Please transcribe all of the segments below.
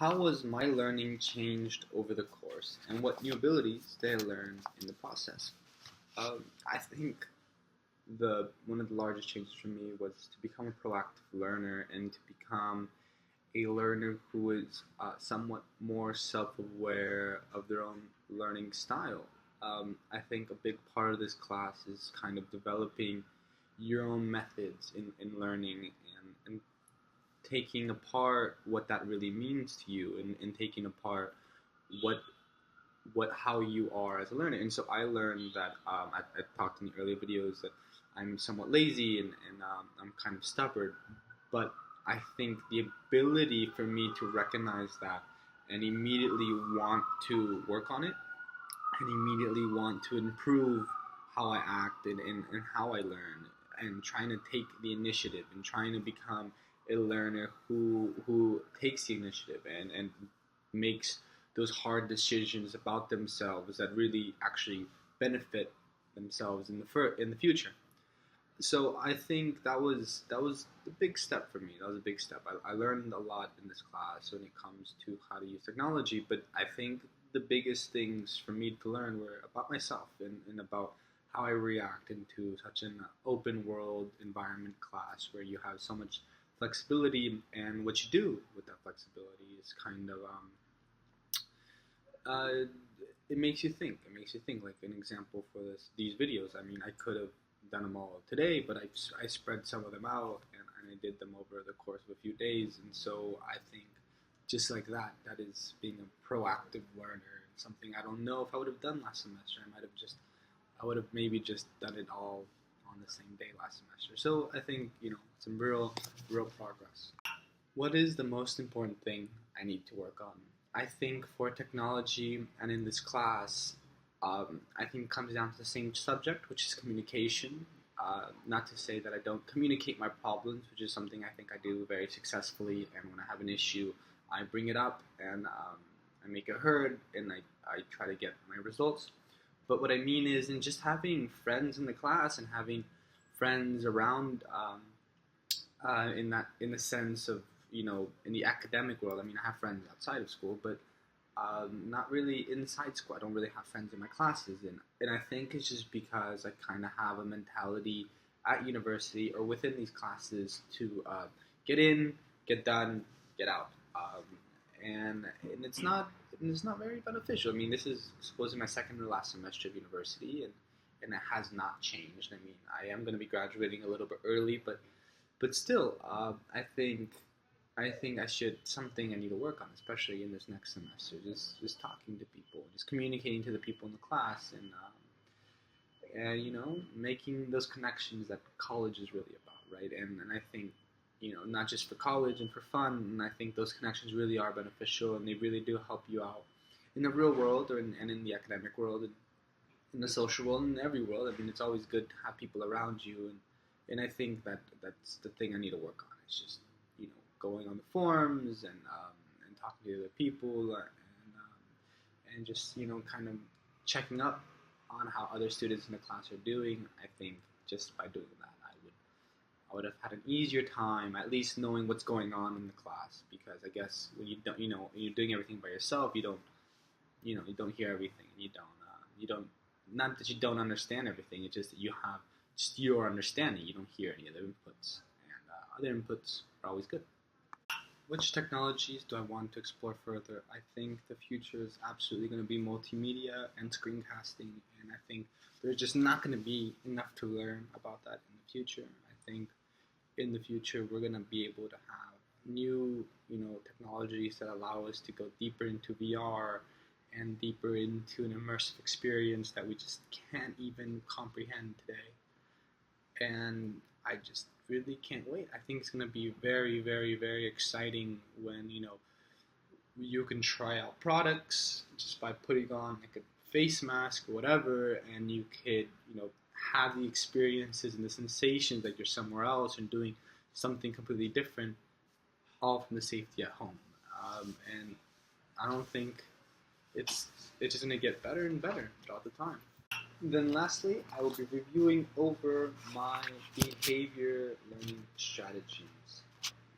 How was my learning changed over the course, and what new abilities did I learn in the process? I think the one of the largest changes for me was to become a proactive learner and to become a learner who is somewhat more self-aware of their own learning style. I think a big part of this class is kind of developing your own methods in learning and taking apart what that really means to you and taking apart what how you are as a learner. And so I learned that I talked in the earlier videos that I'm somewhat lazy and I'm kind of stubborn, but I think the ability for me to recognize that and immediately want to work on it and immediately want to improve how I act and how I learn and trying to take the initiative and trying to become a learner who takes the initiative and makes those hard decisions about themselves that really actually benefit themselves in the future. So I think that was the big step for me. That was a big step. I learned a lot in this class when it comes to how to use technology, but I think the biggest things for me to learn were about myself and about how I react into such an open world environment class where you have so much flexibility, and what you do with that flexibility is kind of uh, it makes you think. It makes you think. Like an example for these videos. I mean, I could have done them all today, but I spread some of them out and I did them over the course of a few days. And so I think just like that, that is being a proactive learner. Something I don't know if I would have done last semester. I would have maybe just done it all on the same day last semester. So I think, some real progress. What is the most important thing I need to work on? I think for technology and in this class, I think it comes down to the same subject, which is communication. Not to say that I don't communicate my problems, which is something I think I do very successfully. And when I have an issue, I bring it up and I make it heard and I try to get my results. But what I mean is in just having friends in the class and having friends around in the sense of in the academic world. I mean, I have friends outside of school, but not really inside school. I don't really have friends in my classes, and I think it's just because I kind of have a mentality at university or within these classes to get in, get done, get out, and it's not very beneficial. I mean, this is supposedly my second or last semester of university, and it has not changed. I mean, I am going to be graduating a little bit early, but still, I think I should something I need to work on, especially in this next semester. Just talking to people, just communicating to the people in the class, and making those connections that college is really about, right? And I think not just for college and for fun, and I think those connections really are beneficial, and they really do help you out in the real world and in the academic world and in the social world and in every world. I mean, it's always good to have people around you, and I think that's the thing I need to work on. It's just going on the forums and talking to other people and just kind of checking up on how other students in the class are doing. I think just by doing that, I would have had an easier time at least knowing what's going on in the class, because I guess when you don't when you're doing everything by yourself, you don't you don't hear everything, and you don't not that you don't understand everything. It's just that you have just your understanding. You don't hear any other inputs, and other inputs are always good. Which technologies do I want to explore further? I think the future is absolutely going to be multimedia and screencasting, and I think there's just not going to be enough to learn about that in the future. I think in the future we're going to be able to have new, technologies that allow us to go deeper into VR and deeper into an immersive experience that we just can't even comprehend today. And I just really can't wait. I think it's going to be very, very, very exciting when you can try out products just by putting on like a face mask or whatever, and you could have the experiences and the sensations that you're somewhere else and doing something completely different, all from the safety at home. And I don't think it's just going to get better and better throughout the time. Then lastly, I will be reviewing over my behavior learning strategies.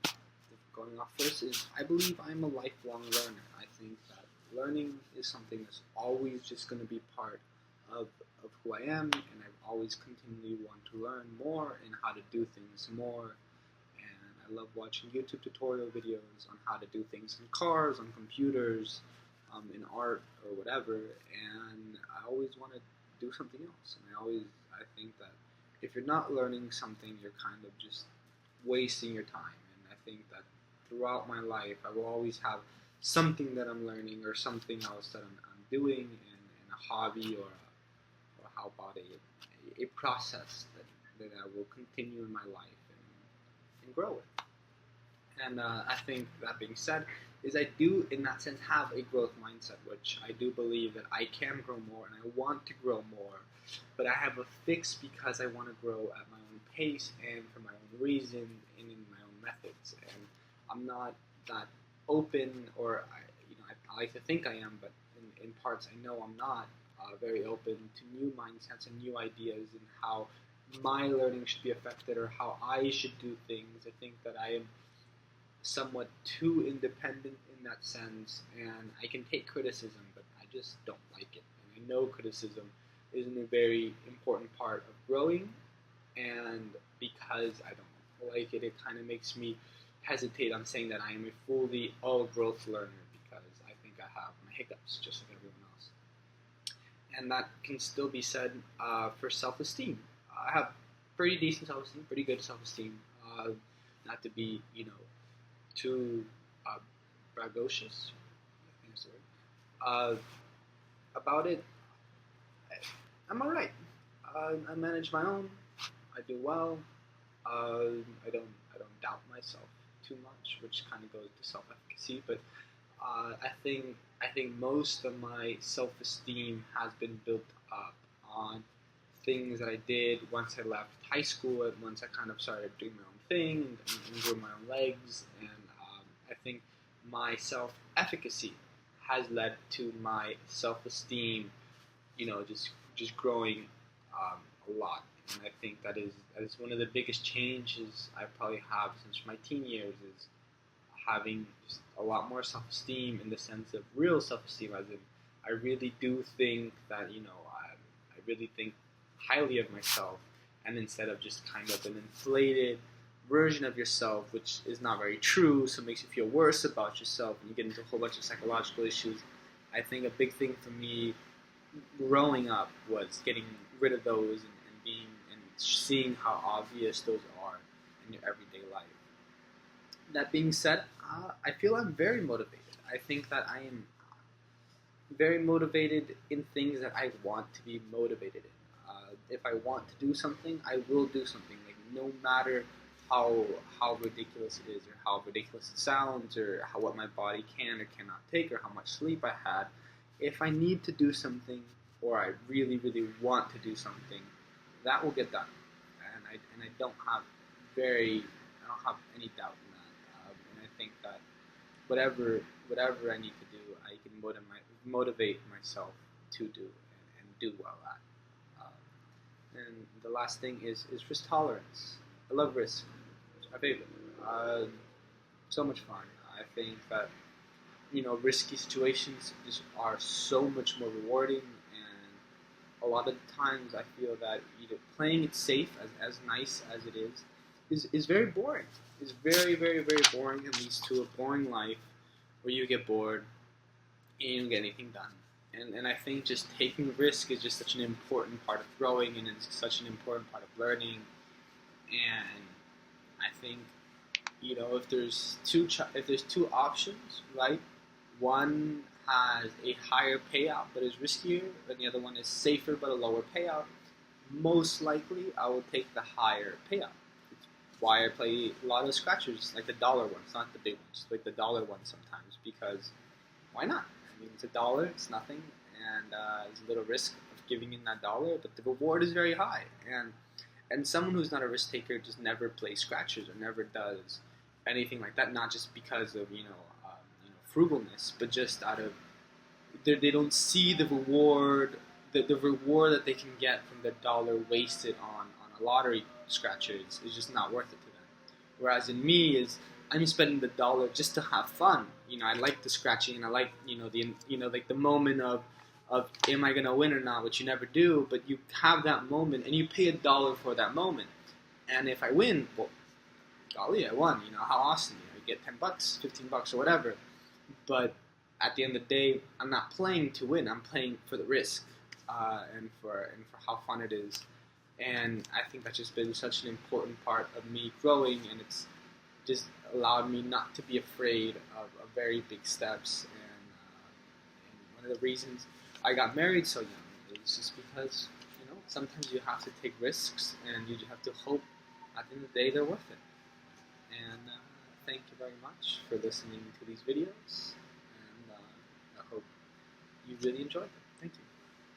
The going off first is I believe I'm a lifelong learner. I think that learning is something that's always just going to be part of, of who I am, and I always continually want to learn more and how to do things more. And I love watching YouTube tutorial videos on how to do things in cars, on computers, in art or whatever. And I always want to do something else. And I think that if you're not learning something, you're kind of just wasting your time. And I think that throughout my life, I will always have something that I'm learning or something else that I'm doing in a hobby or how about a process that I will continue in my life and grow it. And I think that being said, is I do in that sense have a growth mindset, which I do believe that I can grow more and I want to grow more, but I have a fix because I want to grow at my own pace and for my own reason and in my own methods. And I'm not that open, or I like to think I am, but in parts I know I'm not very open to new mindsets and new ideas and how my learning should be affected or how I should do things. I think that I am somewhat too independent in that sense, and I can take criticism, but I just don't like it. And I know criticism isn't a very important part of growing, and because I don't like it, it kind of makes me hesitate on saying that I am a fully all-growth learner, because I think I have my hiccups just like everyone else. And that can still be said for self-esteem. I have pretty decent self-esteem, pretty good self-esteem, not to be, too bragocious, I think that's the word. About it, I'm alright. I manage my own. I do well. I don't doubt myself too much, which kind of goes to self-efficacy. But I think most of my self-esteem has been built up on things that I did once I left high school and once I kind of started doing my own thing and grew my own legs. And I think my self-efficacy has led to my self-esteem, just growing a lot. And I think that is one of the biggest changes I probably have since my teen years, is having just a lot more self-esteem in the sense of real self-esteem, as in I really do think that, I really think highly of myself, and instead of just kind of an inflated version of yourself, which is not very true, so it makes you feel worse about yourself, and you get into a whole bunch of psychological issues. I think a big thing for me growing up was getting rid of those and being and seeing how obvious those are in your everyday life. That being said, I feel I'm very motivated. I think that I am very motivated in things that I want to be motivated in. If I want to do something, I will do something. Like, no matter how ridiculous it is, or how ridiculous it sounds, or what my body can or cannot take, or how much sleep I had. If I need to do something, or I really, really want to do something, that will get done. And I don't have any doubt in that. And I think that whatever I need to do, I can motivate myself to do and do well at. And the last thing is risk tolerance. I love risk. It's my favorite. So much fun. I think that risky situations just are so much more rewarding, and a lot of times I feel that either playing it safe, as nice as it is very boring. It's very, very, very boring, and leads to a boring life where you get bored and you don't get anything done. And I think just taking risk is just such an important part of growing, and it's such an important part of learning. And I think, if there's two options, right? One has a higher payout but is riskier, and the other one is safer but a lower payout. Most likely, I will take the higher payout. It's why I play a lot of scratchers, like the dollar ones, not the big ones, like the dollar ones sometimes, because why not? I mean, it's $1, it's nothing, and there's a little risk of giving in that dollar, but the reward is very high. And someone who's not a risk taker just never plays scratchers or never does anything like that. Not just because of frugalness, but just out of they don't see the reward, the reward that they can get from the dollar wasted on a lottery scratcher is just not worth it to them. Whereas in me is I'm spending the dollar just to have fun. I like the scratching, and I like like the moment of am I gonna win or not, which you never do, but you have that moment, and you pay $1 for that moment. And if I win, well, golly, I won. How awesome! I get $10, $15, or whatever. But at the end of the day, I'm not playing to win. I'm playing for the risk, and for how fun it is. And I think that's just been such an important part of me growing, and it's just allowed me not to be afraid of very big steps. And one of the reasons I got married so young is just because sometimes you have to take risks, and you have to hope at the end of the day they're worth it. And thank you very much for listening to these videos, and I hope you really enjoyed them. Thank you.